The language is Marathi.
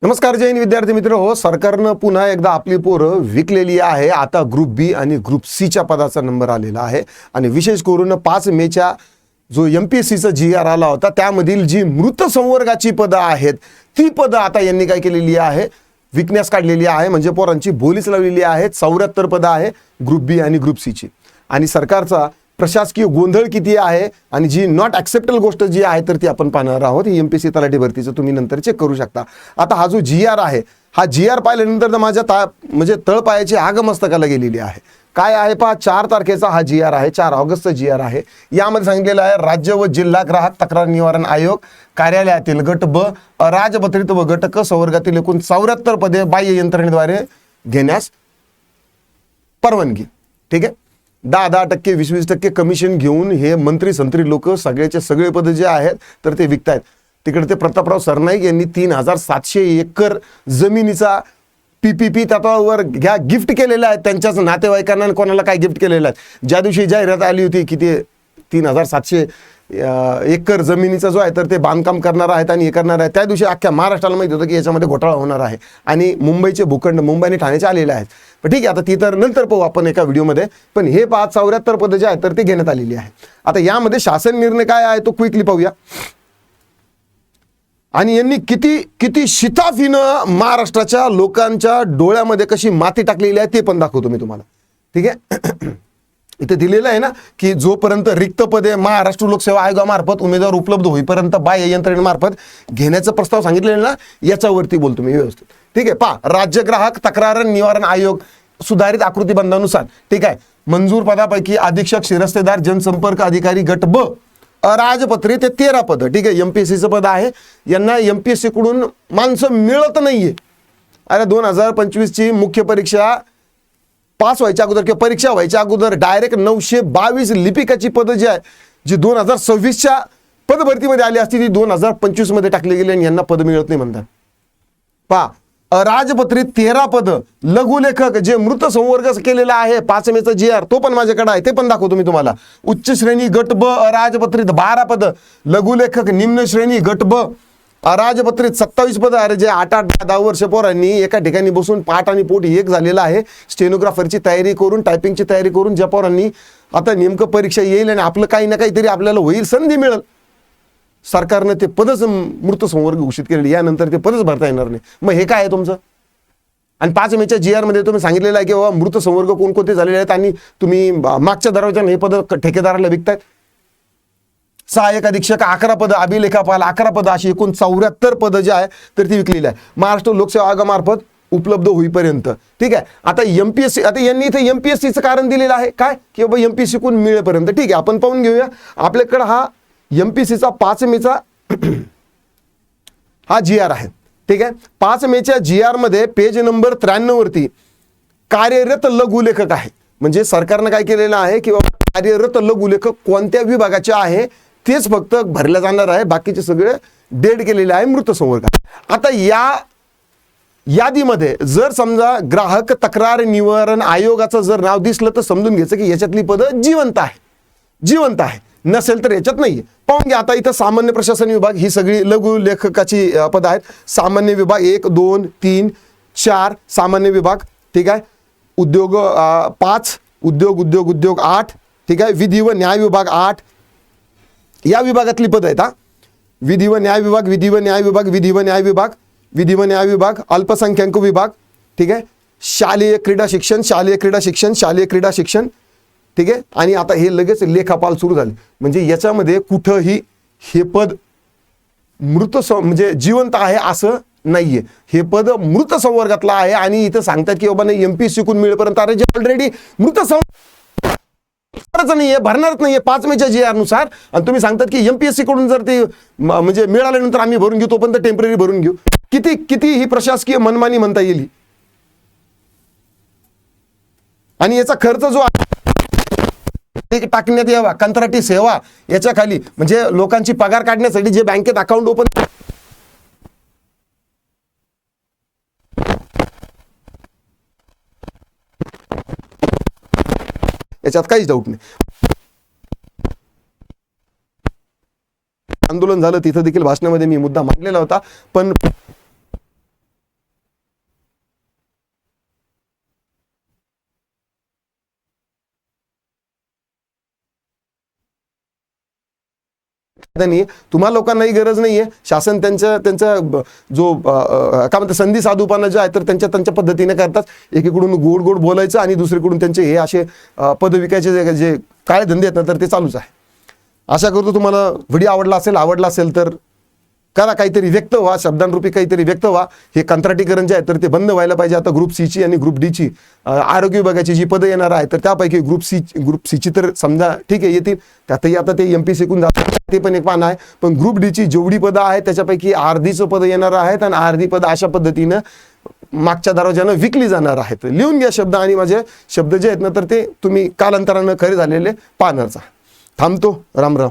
नमस्कार जय हिंद विद्यार्थी मित्र हो. सरकारनं पुन्हा एकदा आपली पोरं विकलेली आहे. आता ग्रुप बी आणि ग्रुप सीच्या पदाचा नंबर आलेला आहे आणि विशेष करून 5 मेच्या जो MPSCचा GR आला होता त्यामधील जी मृत संवर्गाची पदं आहेत ती पदं आता यांनी काय केलेली आहे, विकण्यास काढलेली आहे. म्हणजे पोरांची बोलीच लावलेली आहे. 74 पदं आहे ग्रुप बी आणि ग्रुप सीची. आणि सरकारचा प्रशासकीय गोंधळ किती आहे आणि जी नॉट ॲक्सेप्टेबल गोष्ट जी आहे तर ती आपण पाहणार आहोत. ही MPSC तलाठी भरतीचं तुम्ही नंतर चेक करू शकता. आता हा जो GR आहे हा GR पाहिल्यानंतर माझ्या म्हणजे तळपायाची आग मस्तकाला गेलेली आहे. काय आहे पहा, 4 तारखेचा हा GR आहे, 4 ऑगस्टचा GR आहे. यामध्ये सांगितलेलं आहे राज्य व जिल्हा ग्राहक तक्रार निवारण आयोग कार्यालयातील गट ब अराजपत्रित व गट क संवर्गातील एकूण 74 पदे बाह्य यंत्रणेद्वारे घेण्यास परवानगी. ठीक आहे. 10% 20% कमिशन घेऊन हे मंत्री संत्री लोक सगळ्याचे सगळे पद जे आहेत तर ते विकतायत. तिकडे ते प्रतापराव सरनाईक यांनी 3700 एकर जमिनीचा PPP तत्वावर घ्या गिफ्ट केलेला आहे त्यांच्याच नातेवाईकांना. कोणाला काय गिफ्ट केलेलं आहे. ज्या दिवशी जाहिरात आली होती की ते 3700 एकर जमिनीचा जो आहे तर ते बांधकाम करणार आहेत आणि हे करणार आहे, त्या दिवशी अख्ख्या महाराष्ट्राला माहिती होतं की याच्यामध्ये घोटाळा होणार आहे आणि मुंबईचे भूखंड मुंबई आणि ठाण्याचे आलेले आहेत. पण ठीक आहे, आता ती तर नंतर पाहू आपण एका व्हिडिओमध्ये. पण हे 74 पदं जे आहेत तर ते घेण्यात आलेली आहे. आता यामध्ये शासन निर्णय काय आहे तो क्विकली पाहूया. आणि यांनी किती शिताफीनं महाराष्ट्राच्या लोकांच्या डोळ्यामध्ये कशी माती टाकलेली आहे ते पण दाखवतो मी तुम्हाला. ठीक आहे. इथे दिलेलं आहे ना की जोपर्यंत रिक्त पदे महाराष्ट्र लोकसेवा आयोगामार्फत उमेदवार उपलब्ध होईपर्यंत बाह्य यंत्रणेमार्फत घेण्याचा प्रस्ताव सांगितलेला ना, याच्यावरती बोलतो मी व्यवस्थित. ठीक आहे. पहा, राज्य ग्राहक तक्रार निवारण आयोग सुधारित आकृतीबंधानुसार ठीक आहे मंजूर पदापैकी अधीक्षक शिरस्तेदार जनसंपर्क अधिकारी गट ब अराजपत्रित 13 पद. ठीक आहे. MPSCचं पद आहे. यांना MPSC कडून माणसं मिळत नाहीये. अरे 2025ची मुख्य परीक्षा पास व्हायच्या अगोदर किंवा परीक्षा व्हायच्या अगोदर डायरेक्ट 922 लिपिकाची पदं जी आहे जी 2026च्या पदभरतीमध्ये आली असती ती 2025 मध्ये टाकली गेली आणि यांना पद मिळत नाही म्हणतात. पहा, अराजपत्रित 13 पदं. लघुलेखक जे मृत संवर्ग केलेला आहे 5 मेचा GR तो पण माझ्याकडे आहे, ते पण दाखवतो मी तुम्हाला. उच्च श्रेणी गट ब अराजपत्रित 12 पदं. लघुलेखक निम्न श्रेणी गट ब अराजपत्रित 27 पदं. अरे जे 8-8 10 वर्ष पोरांनी एका ठिकाणी बसून पाठ आणि पोट एक झालेला आहे, स्टेनोग्राफरची तयारी करून टायपिंगची तयारी करून ज्या पोरांनी आता नेमकं परीक्षा येईल आणि आपलं काही ना काहीतरी आपल्याला होईल, संधी मिळेल. सरकारनं ते पदच मृत संवर्ग घोषित केलेले, यानंतर ते पदच भरता येणार नाही. मग हे काय आहे तुमचं. आणि 5 मेच्या GR मध्ये तुम्ही सांगितलेलं आहे की बाबा मृत संवर्ग कोणकोणते झालेले आहेत आणि तुम्ही मागच्या दरवाजाने हे पद ठेकेदाराला विकतायत. सहाय्यक अधीक्षक 11 पदं, अभिलेखापाल 11 पदं, अशी एकूण 74 पदं जे आहे तर ती विकलेली आहे महाराष्ट्र लोकसेवा आयोगामार्फत उपलब्ध होईपर्यंत. ठीक आहे. आता MPSC, आता यांनी इथे MPSCचं कारण दिलेलं आहे काय की बाबा MPSC कोण मिळेपर्यंत. ठीक आहे, आपण पाहून घेऊया. आपल्याकडे हा MPSCचा 5 मेचा हा GR आहे. ठीक आहे. 5 मेच्या GR मध्ये पेज नंबर 93 वरती कार्यरत लघुलेखक आहे. म्हणजे सरकारनं काय केलेलं आहे की बाबा कार्यरत लघुलेखक कोणत्या विभागाचे आहे तेच फक्त भरलं जाणार आहे, बाकीचे सगळे डेड केलेले आहे मृत संवर्ग. आता या यादीमध्ये जर समजा ग्राहक तक्रार निवारण आयोगाचं जर नाव दिसलं तर समजून घ्यायचं की याच्यातली पदं जिवंत आहे. नसेल तर याच्यात नाहीये. पाहून घ्या. आता इथं सामान्य प्रशासन विभाग ही सगळी लघु लेखकाची पदं आहेत. सामान्य विभाग 1 2 3 4 सामान्य विभाग. ठीक आहे. उद्योग 5 उद्योग 8. ठीक आहे. विधी व न्याय विभाग 8 या विभागातली पदं आहेत. हा विधी व न्याय विभाग अल्पसंख्याक विभाग. ठीक आहे. शालेय क्रीडा शिक्षण. ठीक आहे. आणि आता हे लगेच लेखापाल सुरू झाले. म्हणजे याच्यामध्ये कुठंही हे पद म्हणजे जिवंत आहे असं नाहीये. हे पद मृत संवर्गातला आहे आणि इथं सांगतात की बाबा नाही MPSC कोण मिळेपर्यंत. अरे जे ऑलरेडी मृत नाहीये, भरणारच नाहीये 5 मेच्या GR नुसार. आणि तुम्ही सांगतात की MPSC कडून जर ते म्हणजे मिळाल्यानंतर आम्ही भरून घेऊ, तोपर्यंत टेम्पररी भरून घेऊ. किती ही प्रशासकीय मनमानी म्हणता येईल. आणि याचा खर्च जो आहे टाकण्यात यावा कंत्राटी सेवा याच्या खाली, म्हणजे लोकांची पगार काढण्यासाठी जे बँकेत अकाउंट ओपन याच्यात काहीच डाऊट नाही. आंदोलन झालं तिथं देखील भाषणामध्ये मी मुद्दा मांडलेला होता. पण नाही, तुम्हाला लोकांनाही गरज नाहीये. शासन त्यांचा जो काय म्हणतात संधी साधूपणा जे आहे तर त्यांच्या पद्धतीने करतात. एकीकडून गोड गोड बोलायचं आणि दुसरीकडून त्यांचे हे असे पद विकायचे जे काळे धंदे आहेत ना तर ते चालूच आहे. आशा करतो तुम्हाला व्हिडिओ आवडला असेल तर करा, काहीतरी व्यक्त व्हा, शब्दांरूपी काहीतरी व्यक्त व्हा. हे कंत्राटीकरण जे आहे तर ते बंद व्हायला पाहिजे. आता ग्रुप सीची आणि ग्रुप डीची आरोग्य विभागाची जी पदं येणार आहे तर त्यापैकी ग्रुप सीची तर समजा ठीक आहे येतील, त्यातही आता ते MPSC जातात ते पण एक पान आहे. पण ग्रुप डीची जेवढी पदं आहेत त्याच्यापैकी अर्धीचं पदं येणार आहेत आणि अर्धी पदं अशा पद्धतीनं मागच्या दरवाजानं विकली जाणार आहेत. लिहून घ्या शब्द आणि माझे शब्द जे आहेत ना तर ते तुम्ही कालांतरानं खरे झालेले पाहणारचा. थांबतो. राम राम.